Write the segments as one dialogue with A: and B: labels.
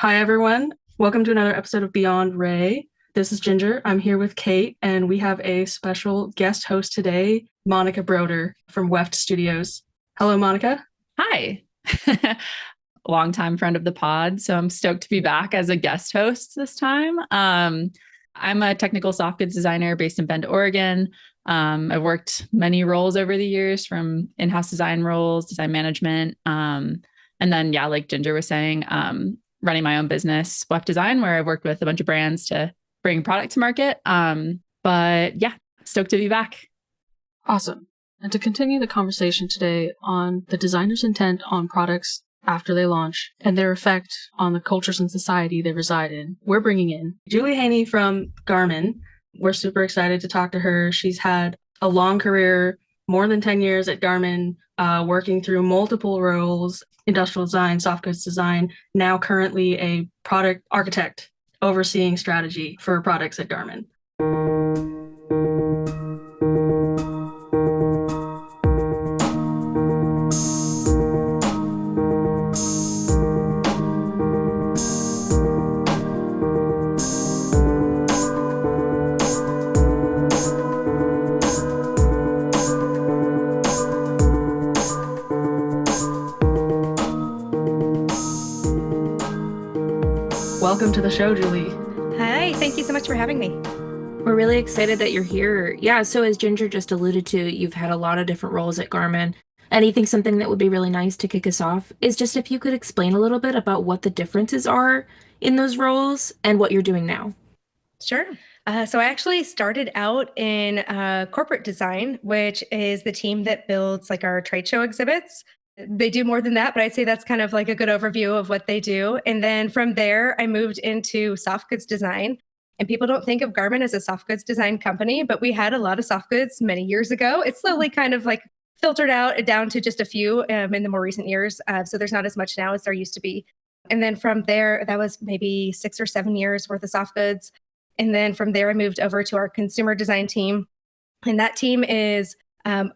A: Hi, everyone. Welcome to another episode of Beyond Ray. This is Ginger. I'm here with Kate, and we have a special guest host today, Monica Broder from Weft Studios. Hello, Monica.
B: Hi. Longtime friend of the pod. So I'm stoked to be back as a guest host this time. I'm a technical soft goods designer based in Bend, Oregon. I've worked many roles over the years, from in-house design roles, design management. And then, yeah, like Ginger was saying, running my own business, Weft Design, where I've worked with a bunch of brands to bring product to market. But yeah, stoked to be back.
A: Awesome. And to continue the conversation today on the designer's intent on products after they launch and their effect on the cultures and society they reside in, we're bringing in Julie Henne from Garmin. We're super excited to talk to her. She's had a long career, more than 10 years at Garmin, working through multiple roles, industrial design, soft goods design, now currently a product architect overseeing strategy for products at Garmin. Welcome to the show, Julie.
C: Hi, thank you so much for having me.
D: We're really excited that you're here. Yeah, so as Ginger just alluded to, you've had a lot of different roles at Garmin. And I think something that would be really nice to kick us off is just if you could explain a little bit about what the differences are in those roles and what you're doing now.
C: Sure. So I actually started out in corporate design, which is the team that builds like our trade show exhibits. They do more than that, but I'd say that's kind of like a good overview of what they do. And then from there, I moved into soft goods design. And people don't think of Garmin as a soft goods design company, but we had a lot of soft goods many years ago. It's slowly kind of like filtered out down to just a few in the more recent years. So there's not as much now as there used to be. And then from there, that was maybe 6 or 7 years worth of soft goods. And then from there, I moved over to our consumer design team. And that team is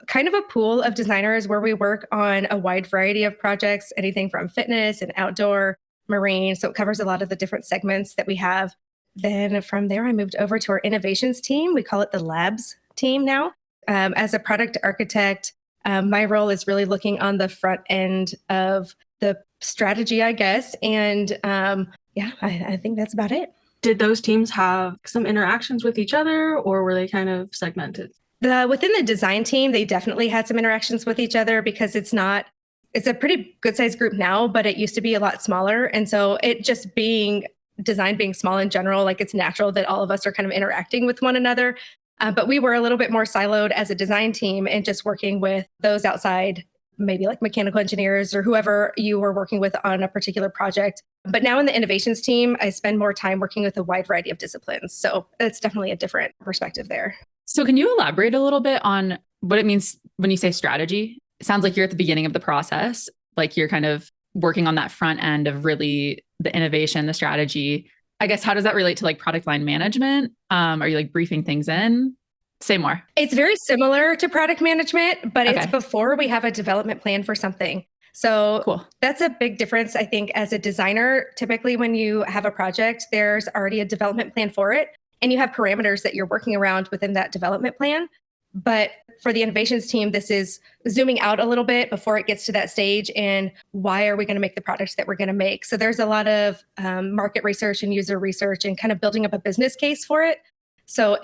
C: kind of a pool of designers where we work on a wide variety of projects, anything from fitness and outdoor, marine. So it covers a lot of the different segments that we have. Then from there, I moved over to our innovations team. We call it the labs team now. As a product architect, my role is really looking on the front end of the strategy, I guess. And I think that's about it.
A: Did those teams have some interactions with each other, or were they kind of segmented?
C: Within the design team, they definitely had some interactions with each other because it's a pretty good sized group now, but it used to be a lot smaller. And so it just being design being small in general, like it's natural that all of us are kind of interacting with one another. But we were a little bit more siloed as a design team and just working with those outside, maybe like mechanical engineers or whoever you were working with on a particular project. But now in the innovations team, I spend more time working with a wide variety of disciplines. So it's definitely a different perspective there.
B: So can you elaborate a little bit on what it means when you say strategy? It sounds like you're at the beginning of the process, like you're kind of working on that front end of really the innovation, the strategy. I guess, how does that relate to like product line management? Are you like briefing things in? Say more.
C: It's very similar to product management, but it's before we have a development plan for something. So cool. That's a big difference, I think, as a designer. Typically, when you have a project, there's already a development plan for it. And you have parameters that you're working around within that development plan. But for the innovations team, this is zooming out a little bit before it gets to that stage. And why are we going to make the products that we're going to make? So there's a lot of market research and user research and kind of building up a business case for it. So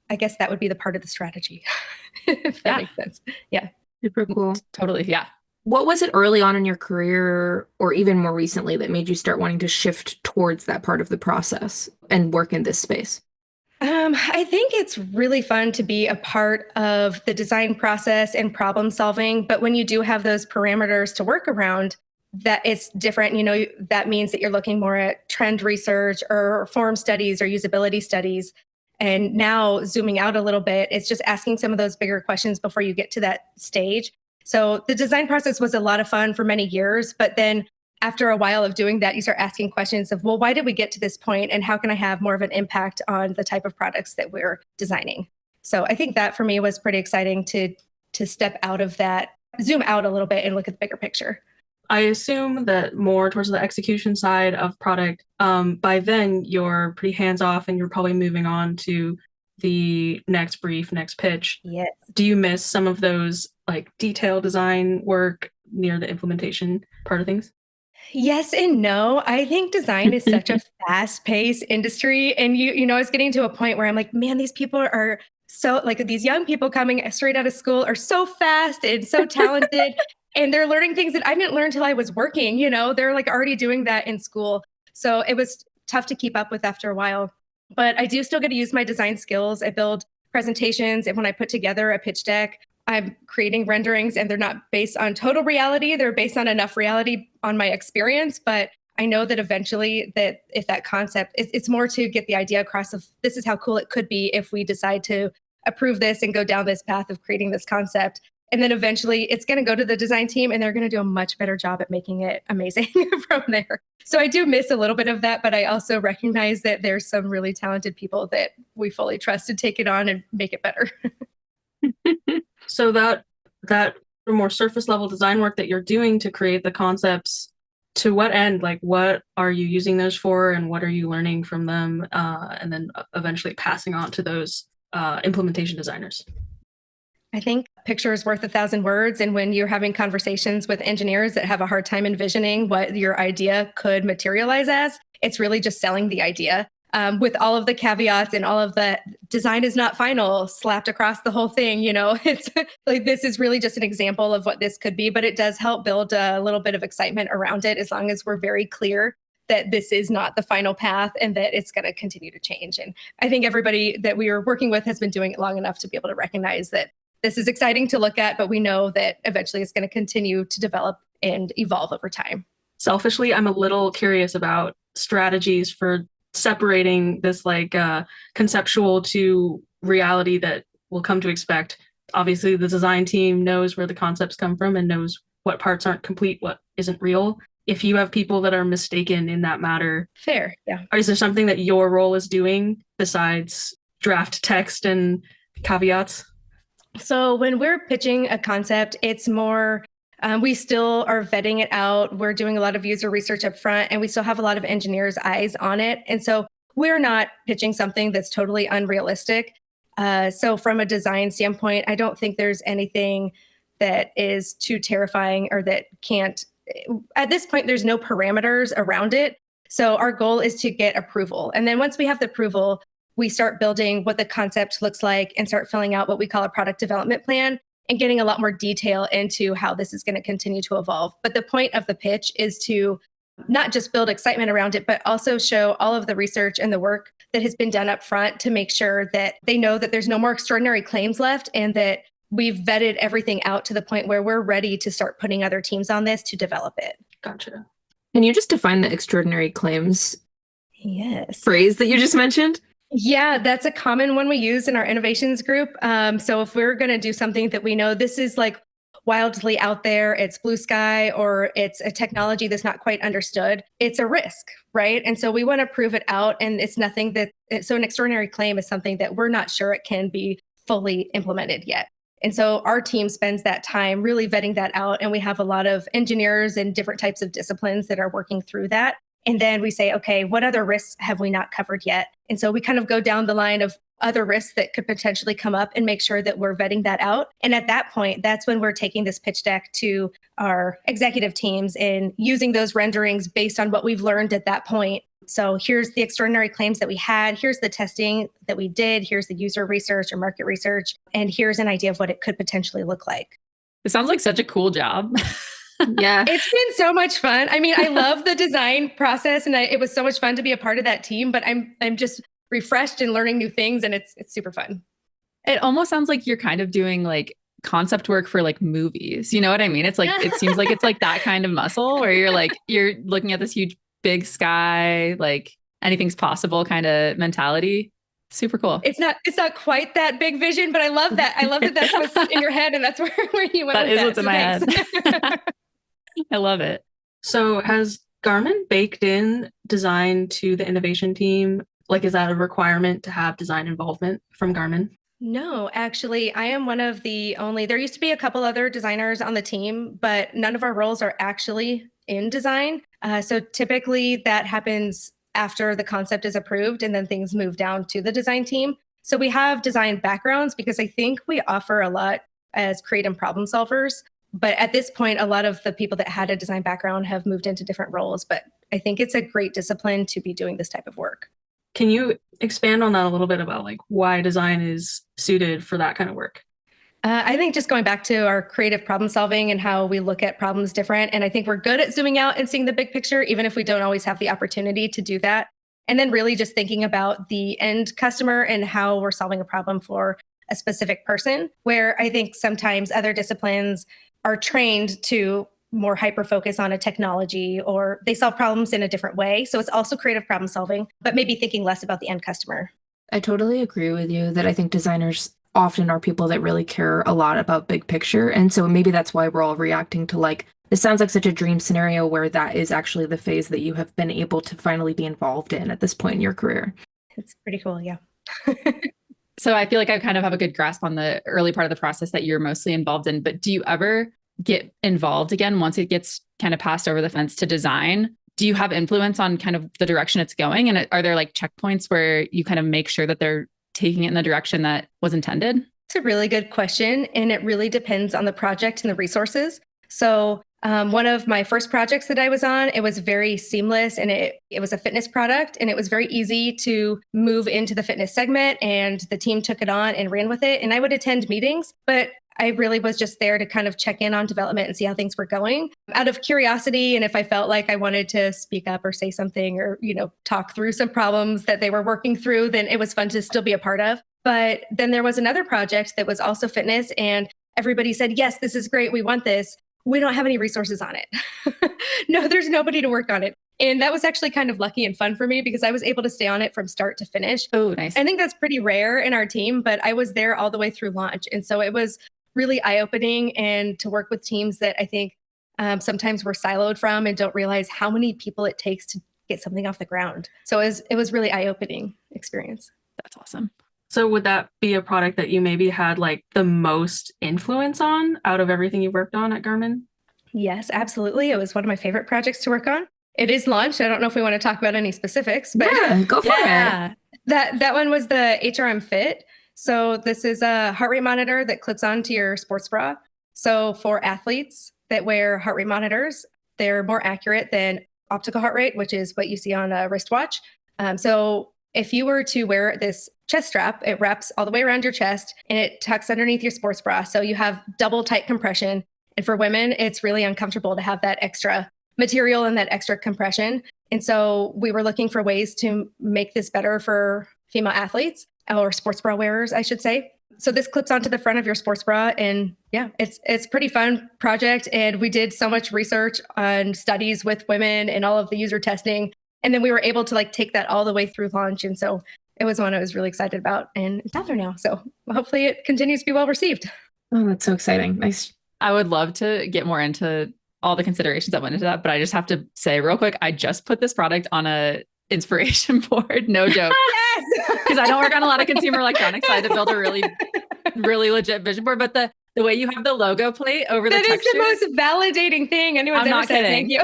C: I guess that would be the part of the strategy, if that makes sense. Yeah.
D: Super cool.
B: Totally. Yeah.
D: What was it early on in your career or even more recently that made you start wanting to shift towards that part of the process and work in this space?
C: I think it's really fun to be a part of the design process and problem solving. But when you do have those parameters to work around, that it's different. That means that you're looking more at trend research or form studies or usability studies. And now zooming out a little bit, it's just asking some of those bigger questions before you get to that stage. So the design process was a lot of fun for many years, but then after a while of doing that, you start asking questions of, well, why did we get to this point? And how can I have more of an impact on the type of products that we're designing? So I think that for me was pretty exciting to step out of that, zoom out a little bit and look at the bigger picture.
A: I assume that more towards the execution side of product, by then you're pretty hands-off and you're probably moving on to the next brief, next pitch.
C: Yes.
A: Do you miss some of those like detail design work near the implementation part of things?
C: Yes and no. I think design is such a fast-paced industry. And I was getting to a point where I'm like, man, these people are so like these young people coming straight out of school are so fast and so talented. And they're learning things that I didn't learn till I was working, they're like already doing that in school. So it was tough to keep up with after a while. But I do still get to use my design skills. I build presentations, and when I put together a pitch deck, I'm creating renderings, and they're not based on total reality. They're based on enough reality on my experience. But I know that eventually that if that concept, it's more to get the idea across of this is how cool it could be if we decide to approve this and go down this path of creating this concept. And then eventually it's going to go to the design team, and they're going to do a much better job at making it amazing from there. So I do miss a little bit of that, but I also recognize that there's some really talented people that we fully trust to take it on and make it better.
A: So that more surface level design work that you're doing to create the concepts, to what end? Like, what are you using those for, and what are you learning from them, and then eventually passing on to those implementation designers?
C: I think picture is worth 1,000 words. And when you're having conversations with engineers that have a hard time envisioning what your idea could materialize as, it's really just selling the idea with all of the caveats and all of the design is not final slapped across the whole thing. It's like, this is really just an example of what this could be, but it does help build a little bit of excitement around it as long as we're very clear that this is not the final path and that it's going to continue to change. And I think everybody that we are working with has been doing it long enough to be able to recognize that this is exciting to look at, but we know that eventually it's going to continue to develop and evolve over time.
A: Selfishly, I'm a little curious about strategies for separating this conceptual to reality that we'll come to expect. Obviously, the design team knows where the concepts come from and knows what parts aren't complete, what isn't real. If you have people that are mistaken in that matter,
C: fair, yeah.
A: Is there something that your role is doing besides draft text and caveats?
C: So when we're pitching a concept, it's more, we still are vetting it out. We're doing a lot of user research up front, and we still have a lot of engineers' eyes on it. And so we're not pitching something that's totally unrealistic. So from a design standpoint, I don't think there's anything that is too terrifying or that can't, at this point, there's no parameters around it. So our goal is to get approval. And then once we have the approval, we start building what the concept looks like and start filling out what we call a product development plan and getting a lot more detail into how this is going to continue to evolve. But the point of the pitch is to not just build excitement around it, but also show all of the research and the work that has been done up front to make sure that they know that there's no more extraordinary claims left and that we've vetted everything out to the point where we're ready to start putting other teams on this to develop it.
A: Gotcha.
D: Can you just define the extraordinary claims phrase that you just mentioned?
C: Yeah, that's a common one we use in our innovations group. So if we're going to do something that we know this is like wildly out there, it's blue sky, or it's a technology that's not quite understood, it's a risk, right? And so we want to prove it out. And it's nothing so an extraordinary claim is something that we're not sure it can be fully implemented yet. And so our team spends that time really vetting that out. And we have a lot of engineers and different types of disciplines that are working through that. And then we say, okay, what other risks have we not covered yet? And so we kind of go down the line of other risks that could potentially come up and make sure that we're vetting that out. And at that point, that's when we're taking this pitch deck to our executive teams and using those renderings based on what we've learned at that point. So here's the extraordinary claims that we had. Here's the testing that we did. Here's the user research or market research. And here's an idea of what it could potentially look like.
B: It sounds like such a cool job.
D: Yeah.
C: It's been so much fun. I mean, I love the design process and it was so much fun to be a part of that team, but I'm just refreshed and learning new things and it's super fun.
B: It almost sounds like you're kind of doing like concept work for like movies. You know what I mean? It's like, it seems like it's like that kind of muscle where you're looking at this huge, big sky, like anything's possible kind of mentality. Super cool.
C: It's not quite that big vision, but I love that. I love that that's what's in your head and that's where you went
B: that
C: with
B: is what's in my head. I love it.
A: So has Garmin baked in design to the innovation team? Like, is that a requirement to have design involvement from Garmin?
C: No, actually, I am one of the only, there used to be a couple other designers on the team, but none of our roles are actually in design. So typically that happens after the concept is approved and then things move down to the design team. So we have design backgrounds because I think we offer a lot as creative problem solvers. But at this point, a lot of the people that had a design background have moved into different roles. But I think it's a great discipline to be doing this type of work.
A: Can you expand on that a little bit about like why design is suited for that kind of work?
C: I think just going back to our creative problem solving and how we look at problems different. And I think we're good at zooming out and seeing the big picture, even if we don't always have the opportunity to do that. And then really just thinking about the end customer and how we're solving a problem for a specific person, where I think sometimes other disciplines are trained to more hyper focus on a technology or they solve problems in a different way. So it's also creative problem solving, but maybe thinking less about the end customer.
D: I totally agree with you that I think designers often are people that really care a lot about big picture. And so maybe that's why we're all reacting to like, this sounds like such a dream scenario where that is actually the phase that you have been able to finally be involved in at this point in your career.
C: It's pretty cool. Yeah.
B: So I feel like I kind of have a good grasp on the early part of the process that you're mostly involved in, but do you ever get involved again once it gets kind of passed over the fence to design? Do you have influence on kind of the direction it's going? And are there like checkpoints where you kind of make sure that they're taking it in the direction that was intended?
C: It's a really good question. And it really depends on the project and the resources. So one of my first projects that I was on, it was very seamless and it was a fitness product and it was very easy to move into the fitness segment and the team took it on and ran with it. And I would attend meetings, but I really was just there to kind of check in on development and see how things were going out of curiosity. And if I felt like I wanted to speak up or say something or, talk through some problems that they were working through, then it was fun to still be a part of. But then there was another project that was also fitness and everybody said, yes, this is great. We want this. We don't have any resources on it. No, there's nobody to work on it. And that was actually kind of lucky and fun for me because I was able to stay on it from start to finish.
B: Oh, nice.
C: I think that's pretty rare in our team, but I was there all the way through launch. And so it was really eye-opening and to work with teams that I think sometimes we're siloed from and don't realize how many people it takes to get something off the ground. So it was really eye-opening experience.
B: That's awesome.
A: So would that be a product that you maybe had like the most influence on out of everything you worked on at Garmin?
C: Yes, absolutely. It was one of my favorite projects to work on. It is launched. I don't know if we want to talk about any specifics, but
D: yeah, go for it.
C: That one was the HRM Fit. So this is a heart rate monitor that clips onto your sports bra. So for athletes that wear heart rate monitors, they're more accurate than optical heart rate, which is what you see on a wristwatch. So if you were to wear this chest strap, it wraps all the way around your chest and it tucks underneath your sports bra. So you have double tight compression. And for women, it's really uncomfortable to have that extra material and that extra compression. And so we were looking for ways to make this better for female athletes or sports bra wearers, I should say. So this clips onto the front of your sports bra. And yeah, it's a pretty fun project. And we did so much research on studies with women and all of the user testing. And then we were able to take that all the way through launch. And so it was one I was really excited about and it's out there now. So hopefully it continues to be well received.
D: Oh, that's so exciting. Nice.
B: I would love to get more into all the considerations that went into that, but I just have to say real quick, I just put this product on a inspiration board. No joke.
C: Yes.
B: Because I don't work on a lot of consumer electronics. So I had to build a really, really legit vision board. But the way you have the logo plate over the texture.
C: That is the most validating thing anyone's ever said. Thank you.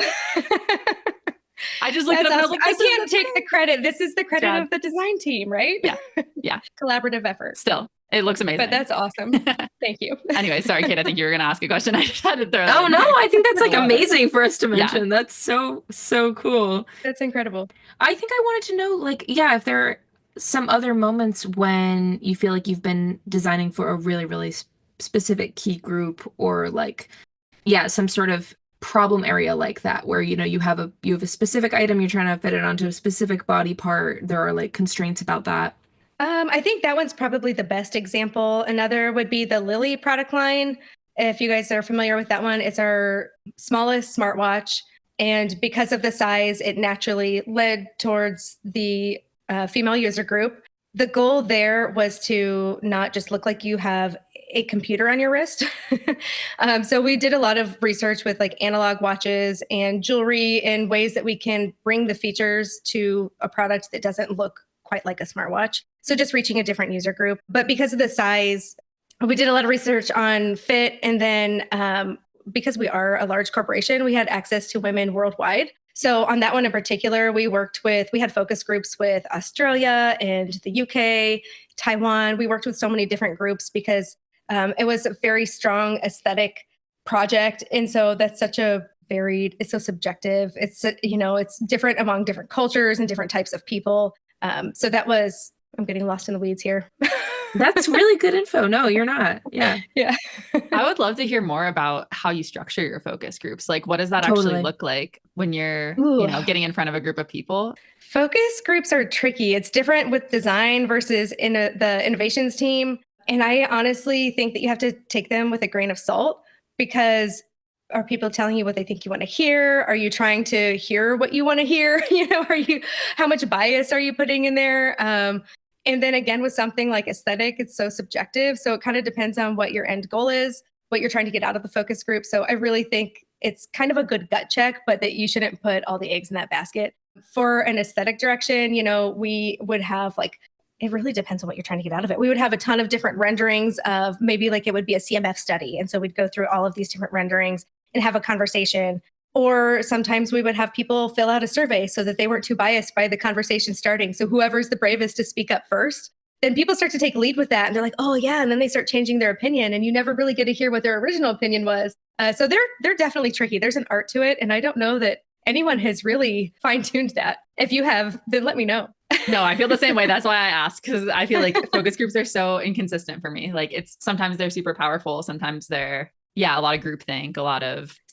B: I just looked at it and I was like,
C: I can't take the credit. This is the credit of the design team, right?
B: Yeah. Yeah.
C: Collaborative effort.
B: Still, it looks amazing.
C: But that's awesome. Thank you.
B: Anyway, sorry, Kate. I think you were going to ask a question. I just had to throw that.
D: Oh, no. I think that's amazing for us to mention. Yeah. That's so cool.
C: That's incredible.
D: I think I wanted to know, if there are some other moments when you feel like you've been designing for a really, really specific key group or some sort of problem area like that where you have a specific item, you're trying to fit it onto a specific body part. There are constraints about that.
C: I think that one's probably the best example. Another would be the Lily product line. If you guys are familiar with that one, it's our smallest smartwatch. And because of the size, it naturally led towards the female user group. The goal there was to not just look like you have a computer on your wrist. So we did a lot of research with analog watches and jewelry and ways that we can bring the features to a product that doesn't look quite like a smartwatch. So just reaching a different user group. But because of the size, we did a lot of research on fit. And then because we are a large corporation, we had access to women worldwide. So on that one in particular, we had focus groups with Australia and the UK, Taiwan. We worked with so many different groups because it was a very strong aesthetic project. And so that's such a it's so subjective. It's different among different cultures and different types of people. So I'm getting lost in the weeds here.
D: That's really good info. No, you're not. Yeah.
C: Yeah.
B: I would love to hear more about how you structure your focus groups. Like, what does that actually look like when you're, getting in front of a group of people?
C: Focus groups are tricky. It's different with design versus in the innovations team. And I honestly think that you have to take them with a grain of salt, because are people telling you what they think you want to hear? Are you trying to hear what you want to hear? How much bias are you putting in there? And then again, with something like aesthetic, it's so subjective. So it kind of depends on what your end goal is, what you're trying to get out of the focus group. So I really think it's kind of a good gut check, but that you shouldn't put all the eggs in that basket. For an aesthetic direction, we would have it really depends on what you're trying to get out of it. We would have a ton of different renderings of maybe it would be a CMF study. And so we'd go through all of these different renderings and have a conversation. Or sometimes we would have people fill out a survey so that they weren't too biased by the conversation starting. So whoever's the bravest to speak up first, then people start to take lead with that. And they're like, oh yeah. And then they start changing their opinion, and you never really get to hear what their original opinion was. So they're definitely tricky. There's an art to it. And I don't know that anyone has really fine-tuned that. If you have, then let me know.
B: No, I feel the same way. That's why I ask, because I feel like focus groups are so inconsistent for me. Sometimes they're super powerful. Sometimes they're, a lot of groupthink,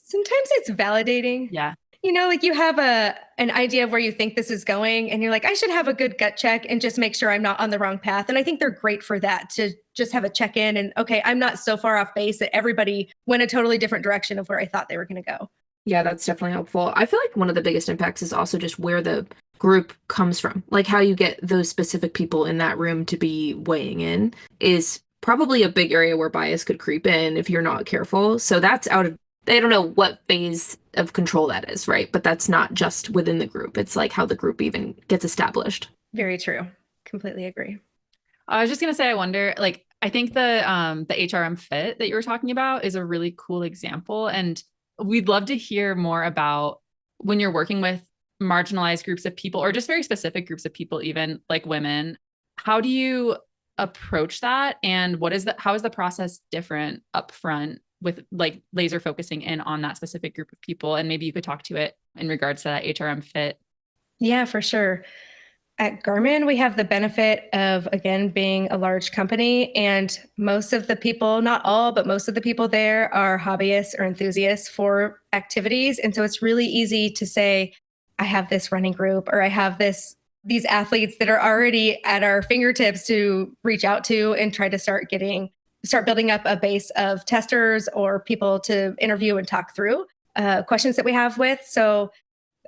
C: Sometimes it's validating.
B: Yeah.
C: You have an idea of where you think this is going, and you're like, I should have a good gut check and just make sure I'm not on the wrong path. And I think they're great for that, to just have a check-in and, okay, I'm not so far off base that everybody went a totally different direction of where I thought they were going to go.
D: Yeah, that's definitely helpful. I feel like one of the biggest impacts is also just where the group comes from. Like how you get those specific people in that room to be weighing in is probably a big area where bias could creep in if you're not careful. So that's I don't know what phase of control that is, right? But that's not just within the group. It's how the group even gets established.
C: Very true. Completely agree.
B: I was just going to say, I wonder, I think the HRM fit that you were talking about is a really cool example. And we'd love to hear more about when you're working with marginalized groups of people, or just very specific groups of people, even like women. How do you approach that? And how is the process different upfront with laser focusing in on that specific group of people? And maybe you could talk to it in regards to that HRM fit.
C: Yeah, for sure. At Garmin, we have the benefit of, again, being a large company, and most of the people, not all, but most of the people there are hobbyists or enthusiasts for activities. And so it's really easy to say, I have this running group, or I have these athletes that are already at our fingertips to reach out to and try to start building up a base of testers or people to interview and talk through questions that we have with. So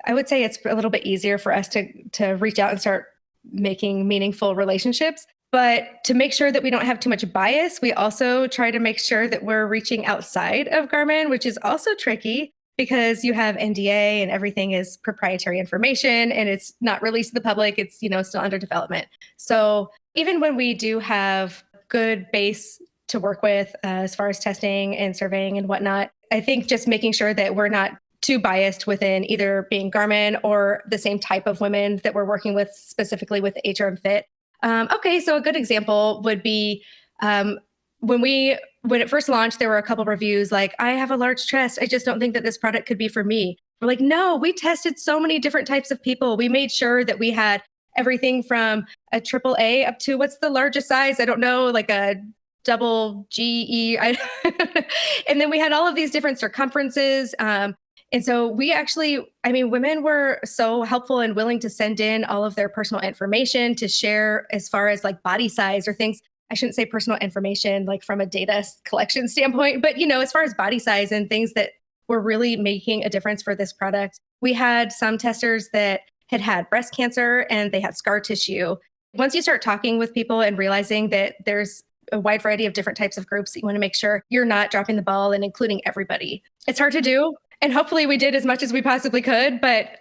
C: I would say it's a little bit easier for us to reach out and start making meaningful relationships. But to make sure that we don't have too much bias, we also try to make sure that we're reaching outside of Garmin, which is also tricky because you have NDA and everything is proprietary information and it's not released to the public. It's, still under development. So even when we do have good base to work with as far as testing and surveying and whatnot, I think just making sure that we're not too biased within either being Garmin or the same type of women that we're working with, specifically with HRM Fit. Okay, so a good example would be when it first launched, there were a couple reviews like, I have a large chest. I just don't think that this product could be for me. We're like, no, we tested so many different types of people. We made sure that we had everything from a AAA up to what's the largest size? I don't know, like a double GE. And then we had all of these different circumferences. And so women were so helpful and willing to send in all of their personal information to share as far as body size or things. I shouldn't say personal information from a data collection standpoint, but as far as body size and things that were really making a difference for this product. We had some testers that had breast cancer and they had scar tissue. Once you start talking with people and realizing that there's a wide variety of different types of groups, you want to make sure you're not dropping the ball and including everybody. It's hard to do. And hopefully we did as much as we possibly could. But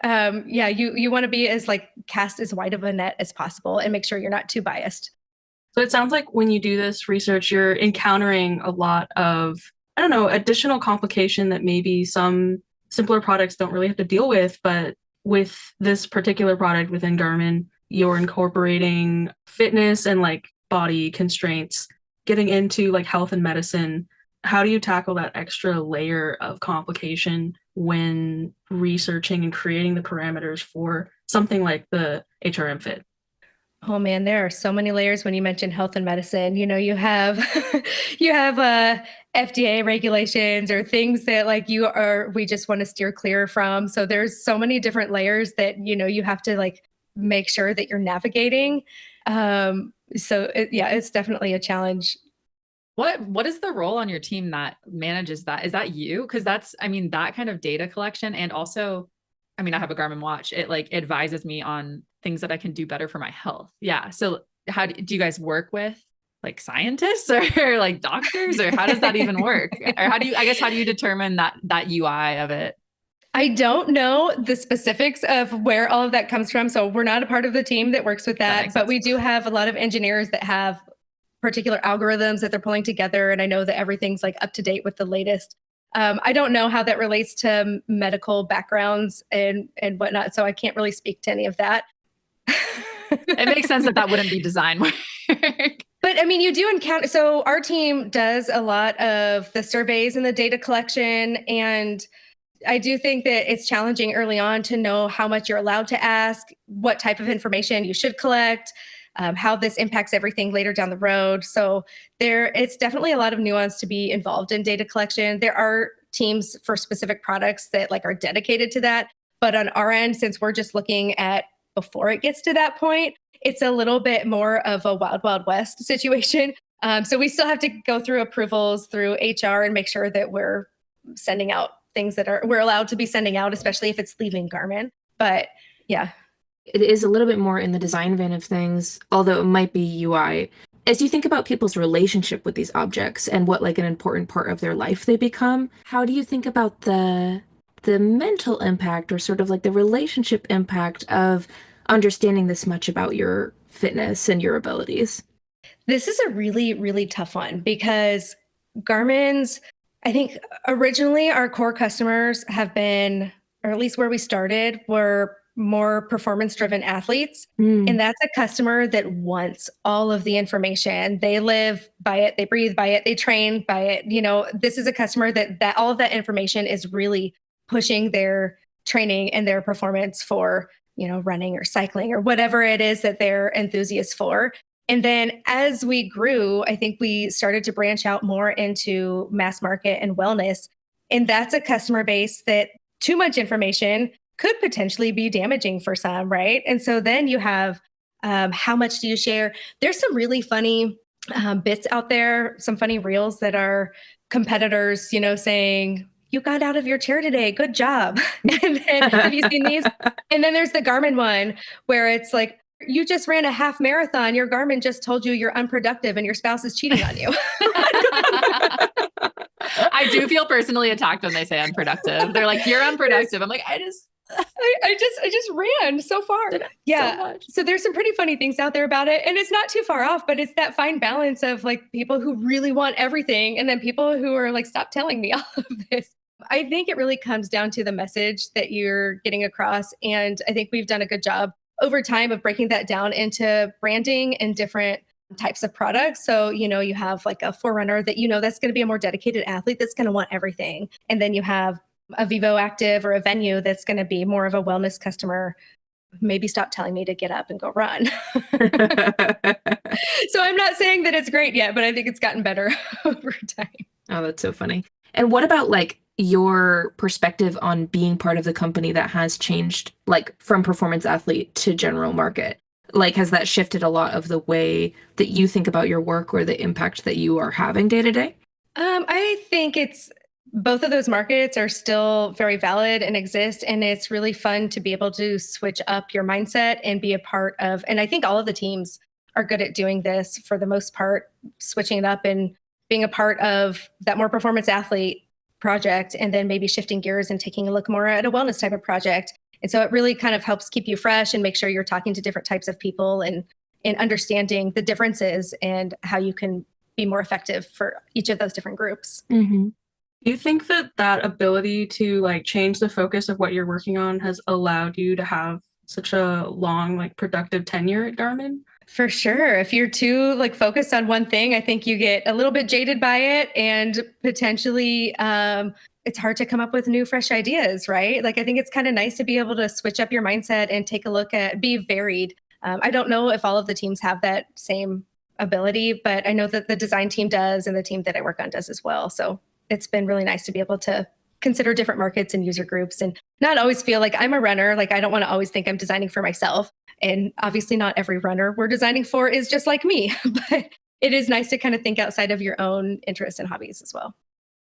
C: you want to be as cast as wide of a net as possible and make sure you're not too biased.
A: So it sounds like when you do this research, you're encountering a lot of, I don't know, additional complication that maybe some simpler products don't really have to deal with. But with this particular product within Garmin, you're incorporating fitness and like body constraints, getting into like health and medicine. How do you tackle that extra layer of complication when researching and creating the parameters for something like the HRM Fit?
C: Oh man, there are so many layers when you mention health and medicine. You have you have FDA regulations or things that like we just want to steer clear from. So there's so many different layers that you have to like make sure that you're navigating. It's definitely a challenge.
B: What is the role on your team that manages that? Is that you? Because that's, I mean, that kind of data collection, and also, I mean, I have a Garmin watch. It like advises me on things that I can do better for my health. Yeah. So how do you guys work with like scientists or like doctors, or how does that even work? Or how do you determine that UI of it?
C: I don't know the specifics of where all of that comes from. So we're not a part of the team that works with that, but we do have a lot of engineers that have particular algorithms that they're pulling together. And I know that everything's like up to date with the latest. I don't know how that relates to medical backgrounds and whatnot. So I can't really speak to any of that.
B: It makes sense that wouldn't be design work.
C: But I mean, you do encounter, so our team does a lot of the surveys and the data collection. And I do think that it's challenging early on to know how much you're allowed to ask, what type of information you should collect, how this impacts everything later down the road. So it's definitely a lot of nuance to be involved in data collection. There are teams for specific products that like are dedicated to that. But on our end, since we're just looking at before it gets to that point, it's a little bit more of a wild, wild west situation. So we still have to go through approvals through HR and make sure that we're sending out things that we're allowed to be sending out, especially if it's leaving Garmin. But yeah.
D: It is a little bit more in the design vein of things, although it might be UI. As you think about people's relationship with these objects and what like an important part of their life they become, how do you think about the mental impact or sort of like the relationship impact of understanding this much about your fitness and your abilities?
C: This is a really, really tough one because Garmin's, I think originally our core customers have been, or at least where we started, were more performance-driven athletes. And that's a customer that wants all of the information. They live by it, they breathe by it, they train by it. This is a customer that all of that information is really pushing their training and their performance for, running or cycling or whatever it is that they're enthusiasts for. And then as we grew, I think we started to branch out more into mass market and wellness. And that's a customer base that too much information could potentially be damaging for some, right? And so then you have how much do you share? There's some really funny bits out there, some funny reels that are competitors, saying, you got out of your chair today, good job. And then have you seen these? And then there's the Garmin one where it's like, you just ran a half marathon. Your Garmin just told you you're unproductive and your spouse is cheating on you.
B: I do feel personally attacked when they say unproductive. They're like, you're unproductive. I'm like, I just
C: ran so far. Yeah. So there's some pretty funny things out there about it. And it's not too far off, but it's that fine balance of like people who really want everything. And then people who are like, stop telling me all of this. I think it really comes down to the message that you're getting across. And I think we've done a good job over time of breaking that down into branding and different types of products. So, you have like a Forerunner that, that's going to be a more dedicated athlete that's going to want everything. And then you have a Vivo Active or a Venue that's going to be more of a wellness customer. Maybe stop telling me to get up and go run. So I'm not saying that it's great yet, but I think it's gotten better over time.
D: Oh, that's so funny. And what about like your perspective on being part of the company that has changed like from performance athlete to general market? Like, has that shifted a lot of the way that you think about your work or the impact that you are having day to day?
C: I think both of those markets are still very valid and exist. And it's really fun to be able to switch up your mindset and be a part of, and I think all of the teams are good at doing this for the most part, switching it up and being a part of that more performance athlete project, and then maybe shifting gears and taking a look more at a wellness type of project. And so it really kind of helps keep you fresh and make sure you're talking to different types of people and in understanding the differences and how you can be more effective for each of those different groups.
D: Mm-hmm.
A: Do you think that ability to like change the focus of what you're working on has allowed you to have such a long, like productive tenure at Garmin?
C: For sure. If you're too like focused on one thing, I think you get a little bit jaded by it, and potentially it's hard to come up with new, fresh ideas, right? Like, I think it's kind of nice to be able to switch up your mindset and take a look at, be varied. I don't know if all of the teams have that same ability, but I know that the design team does, and the team that I work on does as well. So it's been really nice to be able to consider different markets and user groups and not always feel like I'm a runner. Like, I don't want to always think I'm designing for myself. And obviously not every runner we're designing for is just like me, but it is nice to kind of think outside of your own interests and hobbies as well.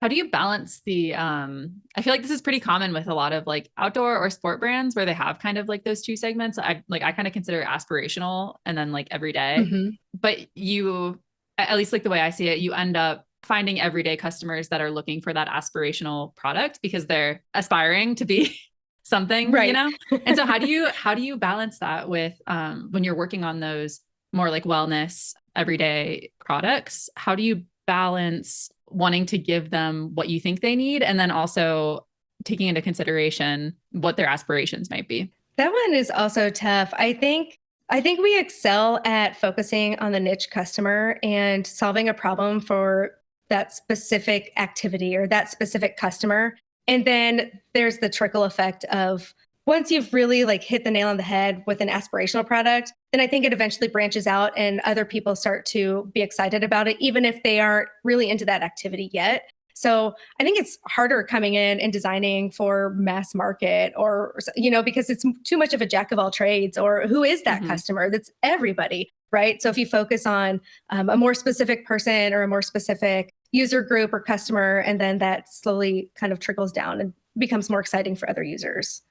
B: How do you balance the, I feel like this is pretty common with a lot of like outdoor or sport brands where they have kind of like those two segments. I kind of consider aspirational and then like everyday,
C: Mm-hmm.
B: but you, at least like the way I see it, you end up finding everyday customers that are looking for that aspirational product because they're aspiring to be something,
C: Right.
B: you know? And so how do you balance that with, when you're working on those more like wellness, everyday products? How do you balance wanting to give them what you think they need and then also taking into consideration what their aspirations might be?
C: That one is also tough. I think we excel at focusing on the niche customer and solving a problem for that specific activity or that specific customer. And then there's the trickle effect of once you've really like hit the nail on the head with an aspirational product, then I think it eventually branches out and other people start to be excited about it, even if they aren't really into that activity yet. So I think it's harder coming in and designing for mass market or, because it's too much of a jack of all trades, or who is that customer? That's everybody, right? So if you focus on a more specific person or a more specific user group or customer, and then that slowly kind of trickles down and becomes more exciting for other users.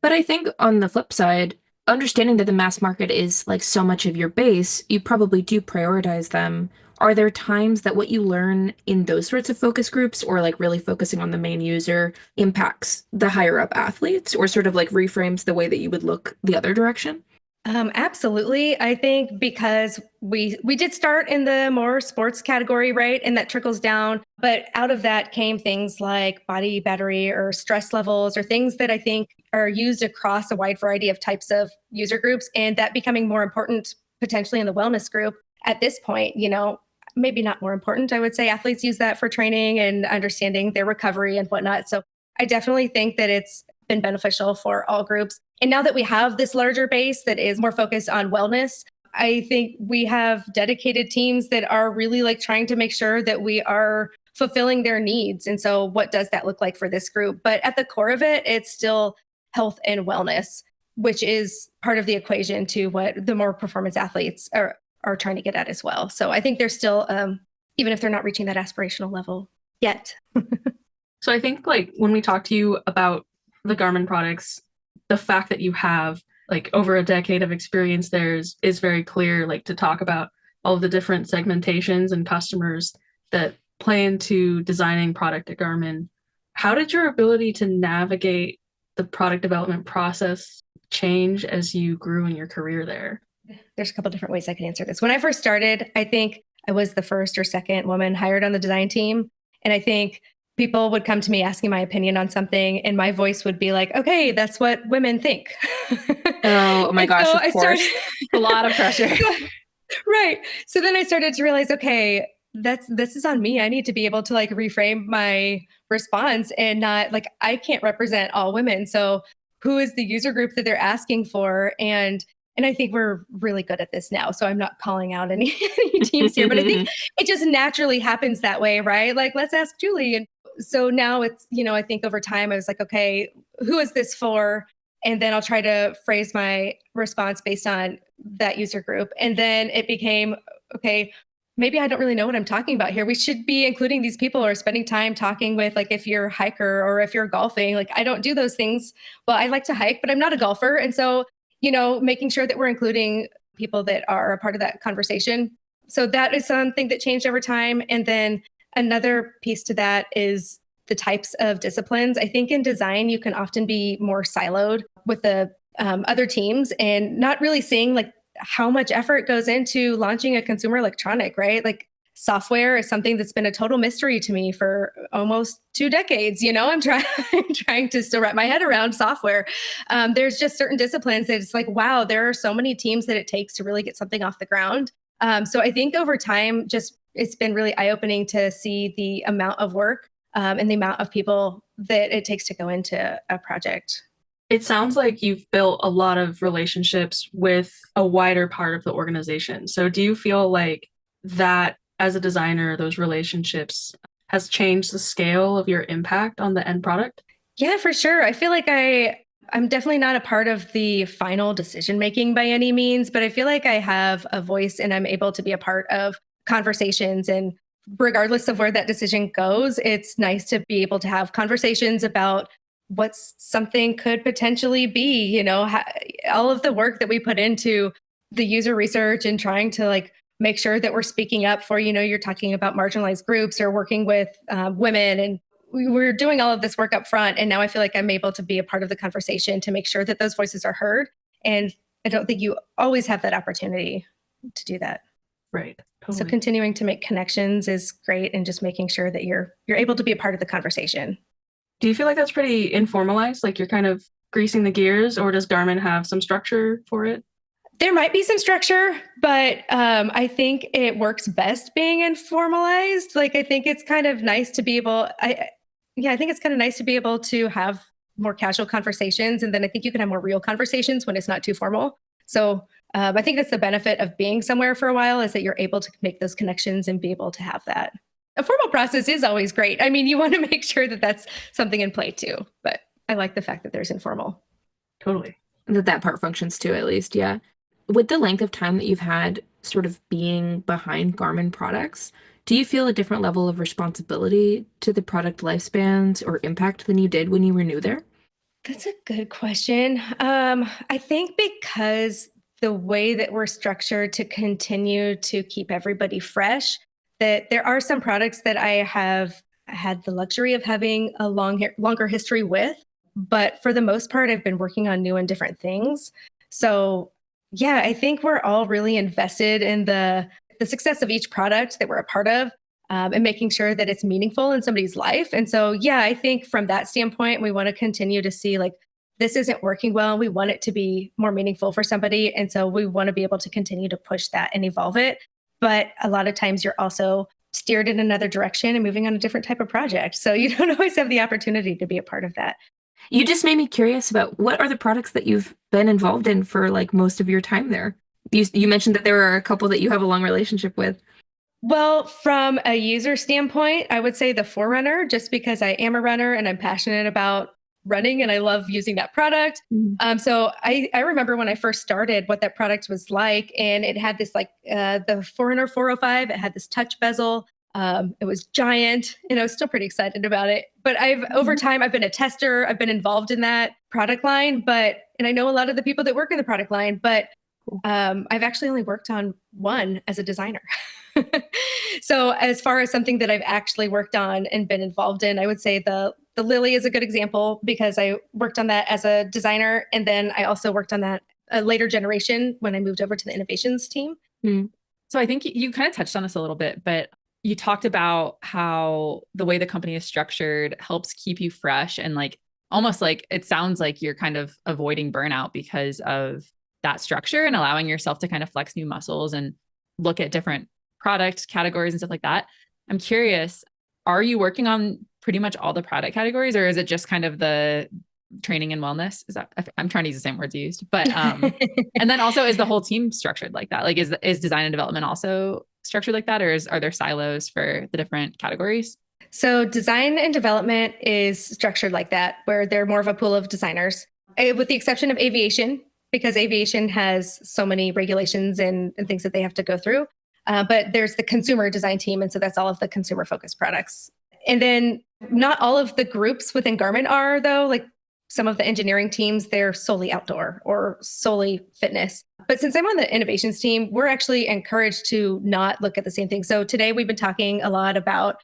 D: But I think on the flip side, understanding that the mass market is like so much of your base, you probably do prioritize them. Are there times that what you learn in those sorts of focus groups or like really focusing on the main user impacts the higher up athletes or sort of like reframes the way that you would look the other direction?
C: Absolutely. I think because we did start in the more sports category, right? And that trickles down. But out of that came things like body battery or stress levels or things that I think are used across a wide variety of types of user groups. And that becoming more important potentially in the wellness group at this point, maybe not more important. I would say athletes use that for training and understanding their recovery and whatnot. So I definitely think that it's been beneficial for all groups. And now that we have this larger base that is more focused on wellness, I think we have dedicated teams that are really like trying to make sure that we are fulfilling their needs. And so what does that look like for this group? But at the core of it, it's still health and wellness, which is part of the equation to what the more performance athletes are trying to get at as well. So I think they're still, even if they're not reaching that aspirational level yet.
A: So I think like when we talk to you about the Garmin products, the fact that you have like over a decade of experience there is very clear, like to talk about all of the different segmentations and customers that play into designing product at Garmin. How did your ability to navigate the product development process change as you grew in your career there?
C: There's a couple different ways I can answer this. When I first started, I think I was the first or second woman hired on the design team. And I think people would come to me asking my opinion on something, and my voice would be like, okay, that's what women think.
D: Oh my gosh, of course.
B: A lot of pressure.
C: Right. So then I started to realize, okay, this is on me. I need to be able to like reframe my response and not like, I can't represent all women. So who is the user group that they're asking for? And I think we're really good at this now. So I'm not calling out any teams here, but I think it just naturally happens that way, right? Like, let's ask Julie. And so now it's, I think over time I was like, okay, who is this for? And then I'll try to phrase my response based on that user group. And then it became, okay, maybe I don't really know what I'm talking about here. We should be including these people or spending time talking with, like, if you're a hiker or if you're golfing. Like, I don't do those things. Well, I like to hike, but I'm not a golfer. And so, making sure that we're including people that are a part of that conversation. So that is something that changed over time. And then another piece to that is the types of disciplines. I think in design, you can often be more siloed with the other teams and not really seeing like how much effort goes into launching a consumer electronic, right? Like software is something that's been a total mystery to me for almost 2 decades. I'm trying to still wrap my head around software. There's just certain disciplines that it's like, wow, there are so many teams that it takes to really get something off the ground. So I think over time, it's been really eye-opening to see the amount of work and the amount of people that it takes to go into a project.
A: It sounds like you've built a lot of relationships with a wider part of the organization. So do you feel like that as a designer, those relationships has changed the scale of your impact on the end product?
C: Yeah, for sure. I feel like I'm definitely not a part of the final decision making by any means, but I feel like I have a voice and I'm able to be a part of conversations. And regardless of where that decision goes, it's nice to be able to have conversations about what something could potentially be, all of the work that we put into the user research and trying to like make sure that we're speaking up for, you're talking about marginalized groups or working with women, and we're doing all of this work up front. And now I feel like I'm able to be a part of the conversation to make sure that those voices are heard. And I don't think you always have that opportunity to do that.
A: Right. Totally.
C: So continuing to make connections is great, and just making sure that you're able to be a part of the conversation.
A: Do you feel like that's pretty informalized? Like you're kind of greasing the gears, or does Garmin have some structure for it?
C: There might be some structure, but I think it works best being informalized. Like, I think it's kind of nice to be able, I think it's kind of nice to be able to have more casual conversations. And then I think you can have more real conversations when it's not too formal. So I think that's the benefit of being somewhere for a while, is that you're able to make those connections and be able to have that. A formal process is always great. I mean, you want to make sure that that's something in play too, but I like the fact that there's informal.
A: Totally.
D: That part functions too, at least. Yeah. With the length of time that you've had sort of being behind Garmin products, do you feel a different level of responsibility to the product lifespans or impact than you did when you were new there?
C: That's a good question. I think because the way that we're structured to continue to keep everybody fresh, that there are some products that I have had the luxury of having a longer history with, but for the most part, I've been working on new and different things. So yeah, I think we're all really invested in the success of each product that we're a part of, and making sure that it's meaningful in somebody's life. And so, yeah, I think from that standpoint, we want to continue to see like, this isn't working well. We want it to be more meaningful for somebody. And so we want to be able to continue to push that and evolve it. But a lot of times you're also steered in another direction and moving on a different type of project. So you don't always have the opportunity to be a part of that.
D: You just made me curious about what are the products that you've been involved in for like most of your time there? You mentioned that there are a couple that you have a long relationship with.
C: Well, from a user standpoint, I would say the Forerunner, just because I am a runner and I'm passionate about running and I love using that product. So I remember when I first started what that product was like, and it had this like the Forerunner 405, it had this touch bezel. It was giant, and I was still pretty excited about it. But over time, I've been a tester. I've been involved in that product line, and I know a lot of the people that work in the product line, but I've actually only worked on one as a designer. So as far as something that I've actually worked on and been involved in, I would say the Lily is a good example, because I worked on that as a designer. And then I also worked on that a later generation when I moved over to the innovations team.
B: So I think you kind of touched on this a little bit, but you talked about how the way the company is structured helps keep you fresh, and like almost like it sounds like you're kind of avoiding burnout because of that structure and allowing yourself to kind of flex new muscles and look at different product categories and stuff like that. I'm curious, are you working on pretty much all the product categories, or is it just kind of the training and wellness? Is that, I'm trying to use the same words you used, but and then also, is the whole team structured like that? Like is design and development also structured like that, or are there silos for the different categories?
C: So design and development is structured like that, where they're more of a pool of designers, with the exception of aviation, because aviation has so many regulations and things that they have to go through. But there's the consumer design team. And so that's all of the consumer focused products. And then not all of the groups within Garmin are, though. Like some of the engineering teams, they're solely outdoor or solely fitness. But since I'm on the innovations team, we're actually encouraged to not look at the same thing. So today we've been talking a lot about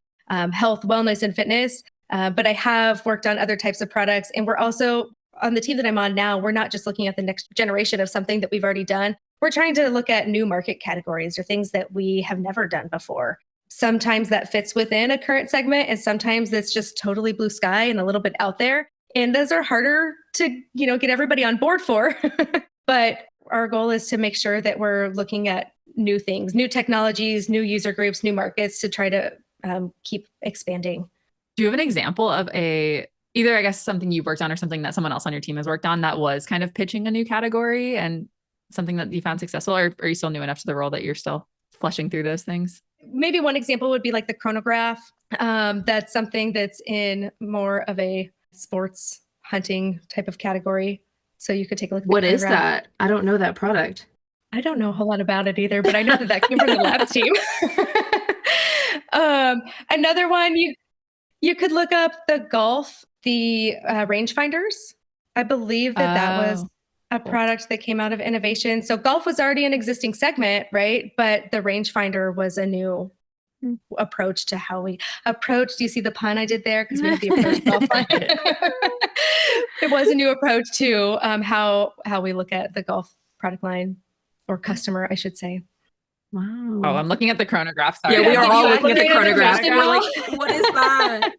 C: health, wellness, and fitness. But I have worked on other types of products. And we're also on the team that I'm on now, we're not just looking at the next generation of something that we've already done. we're trying to look at new market categories or things that we have never done before. Sometimes that fits within a current segment, and sometimes it's just totally blue sky and a little bit out there. And those are harder to, get everybody on board for. But our goal is to make sure that we're looking at new things, new technologies, new user groups, new markets to try to keep expanding.
B: Do you have an example of either, I guess, something you've worked on or something that someone else on your team has worked on that was kind of pitching a new category and something that you found successful, or are you still new enough to the role that you're still fleshing through those things?
C: Maybe one example would be like the chronograph. That's something that's in more of a sports hunting type of category. So you could take a look at
D: What is that? I don't know that product.
C: I don't know a whole lot about it either, but I know that came from the lab team. Another one, you could look up the golf, the rangefinders. I believe that was a product that came out of innovation. So golf was already an existing segment, right? But the rangefinder was a new approach to how we approach. Do you see the pun I did there? Because we have the approach golf line. It was a new approach to how we look at the golf product line, or customer, I should say.
D: Wow.
B: Oh, I'm looking at the chronograph. Sorry.
D: Yeah, we are all looking at the chronograph.
C: We're
D: like, what is that?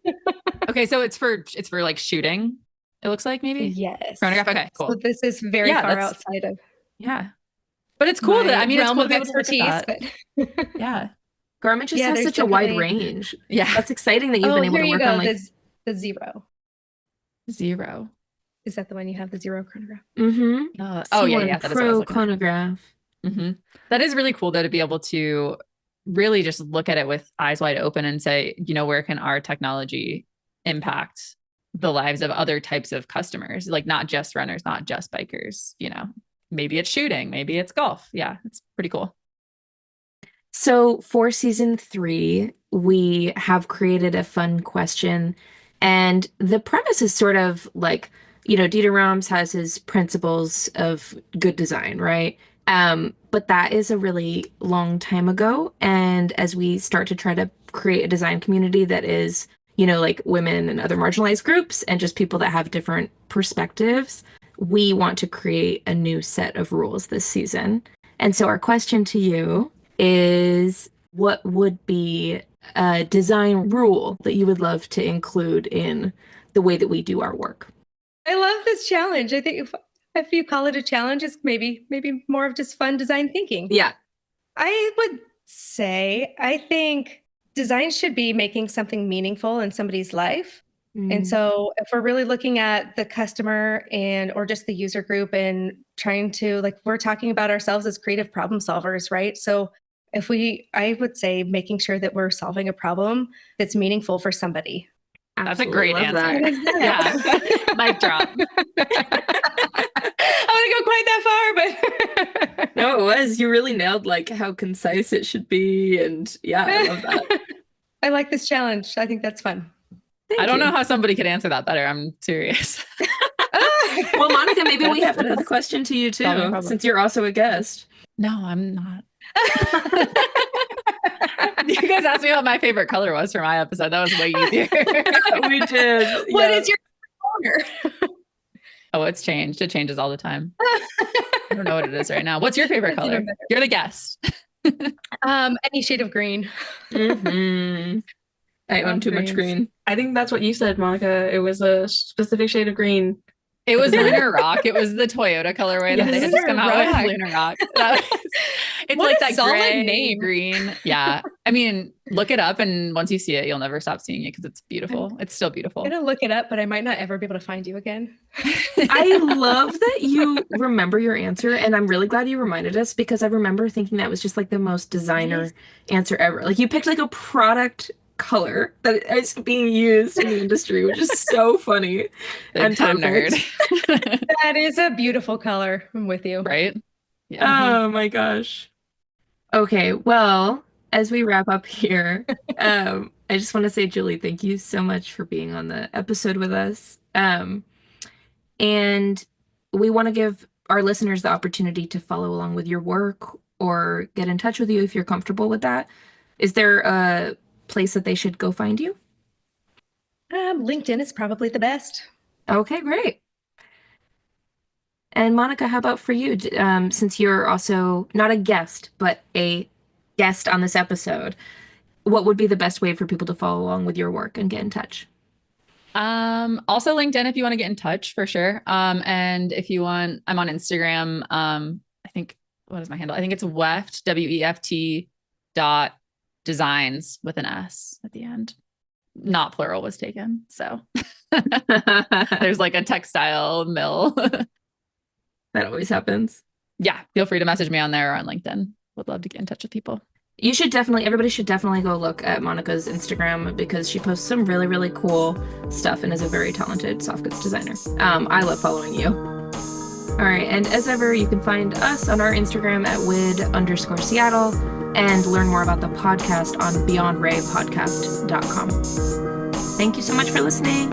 B: Okay, so it's for like shooting. It looks like maybe.
C: Yes.
B: Chronograph. Okay, cool.
C: So this is very far outside of.
B: Yeah, but it's cool that it's
C: realm
B: cool
C: of
B: to be able to look at
C: expertise.
B: that.
C: But
B: Yeah.
D: Garmin just has such a wide range.
B: Yeah,
D: that's exciting that you've been able to work on like
C: the Zero.
B: Zero.
C: Is that the one you have, the Zero chronograph?
D: Mm-hmm.
B: Yeah.
D: That Pro chronograph.
B: Mm-hmm. That is really cool though, to be able to really just look at it with eyes wide open and say, where can our technology impact the lives of other types of customers, like not just runners, not just bikers, maybe it's shooting, maybe it's golf. Yeah, it's pretty cool.
D: So for season 3, we have created a fun question, and the premise is sort of like, Dieter Rams has his principles of good design, right? But that is a really long time ago. And as we start to try to create a design community that is, like women and other marginalized groups and just people that have different perspectives, we want to create a new set of rules this season. And so our question to you is, what would be a design rule that you would love to include in the way that we do our work?
C: I love this challenge. I think if you call it a challenge, it's maybe more of just fun design thinking.
D: Yeah.
C: I would say, I think design should be making something meaningful in somebody's life. And so if we're really looking at the customer or just the user group and trying to, we're talking about ourselves as creative problem solvers, right? So I would say making sure that we're solving a problem that's meaningful for somebody.
B: That's a great answer. Yeah. Mic drop.
C: I wouldn't go quite that far, but
D: no, it was. You really nailed how concise it should be. And yeah, I love that.
C: I like this challenge. I think that's fun.
B: I don't know how somebody could answer that better. I'm serious.
D: Well, Monica, maybe we have to put the question to you too, since you're also a guest.
B: No, I'm not. You guys asked me what my favorite color was for my episode. That was way easier.
D: We did.
C: What is your color?
B: Oh, it's changed. It changes all the time. I don't know what it is right now. What's your favorite color? You're the guest.
C: Any shade of green.
D: Mm-hmm. I own too much green.
A: I think that's what you said, Monica. It was a specific shade of green.
B: It was Lunar Rock. It was the Toyota colorway that they had just come out with. Lunar Rock. It's
C: what
B: like
C: a
B: that gray
C: name.
B: Green. Yeah. I mean, look it up, and once you see it, you'll never stop seeing it because it's beautiful. It's still beautiful.
C: I'm going to look it up, but I might not ever be able to find you again.
D: I love that you remember your answer, and I'm really glad you reminded us, because I remember thinking that was just the most designer answer ever. You picked a product color that is being used in the industry, which is so funny.
B: And time nerd.
C: That is a beautiful color. I'm with you.
B: Right? Yeah.
D: Oh my gosh. Okay, well, as we wrap up here, I just want to say, Julie, thank you so much for being on the episode with us. And we want to give our listeners the opportunity to follow along with your work or get in touch with you if you're comfortable with that. Is there a place that they should go find you?
C: LinkedIn is probably the best.
D: Okay, great. And Monica, how about for you? Since you're also not a guest, but a guest on this episode, what would be the best way for people to follow along with your work and get in touch?
B: Also LinkedIn if you want to get in touch for sure. And if you want, I'm on Instagram. I think, what is my handle? I think it's Weft, WEFT .designs with an S at the end. Not plural was taken. So there's like a textile mill.
D: That always happens.
B: Yeah. Feel free to message me on there or on LinkedIn. Would love to get in touch with people.
D: Everybody should definitely go look at Monica's Instagram because she posts some really, really cool stuff and is a very talented soft goods designer. I love following you. All right. And as ever, you can find us on our Instagram at @wid_Seattle and learn more about the podcast on beyondraypodcast.com. Thank you so much for listening.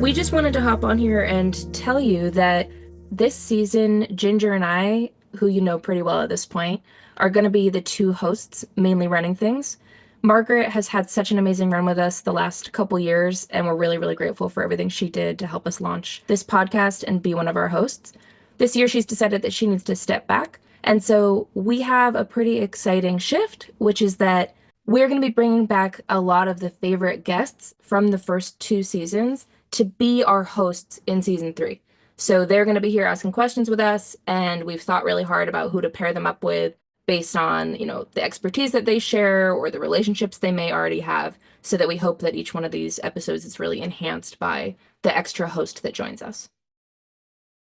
D: We just wanted to hop on here and tell you that this season, Ginger and I, who you know pretty well at this point, are going to be the two hosts mainly running things. Margaret has had such an amazing run with us the last couple years, and we're really, really grateful for everything she did to help us launch this podcast and be one of our hosts. This year, she's decided that she needs to step back. And so we have a pretty exciting shift, which is that we're going to be bringing back a lot of the favorite guests from the first two seasons to be our hosts in season 3. So they're going to be here asking questions with us, and we've thought really hard about who to pair them up with based on, the expertise that they share or the relationships they may already have, so that we hope that each one of these episodes is really enhanced by the extra host that joins us.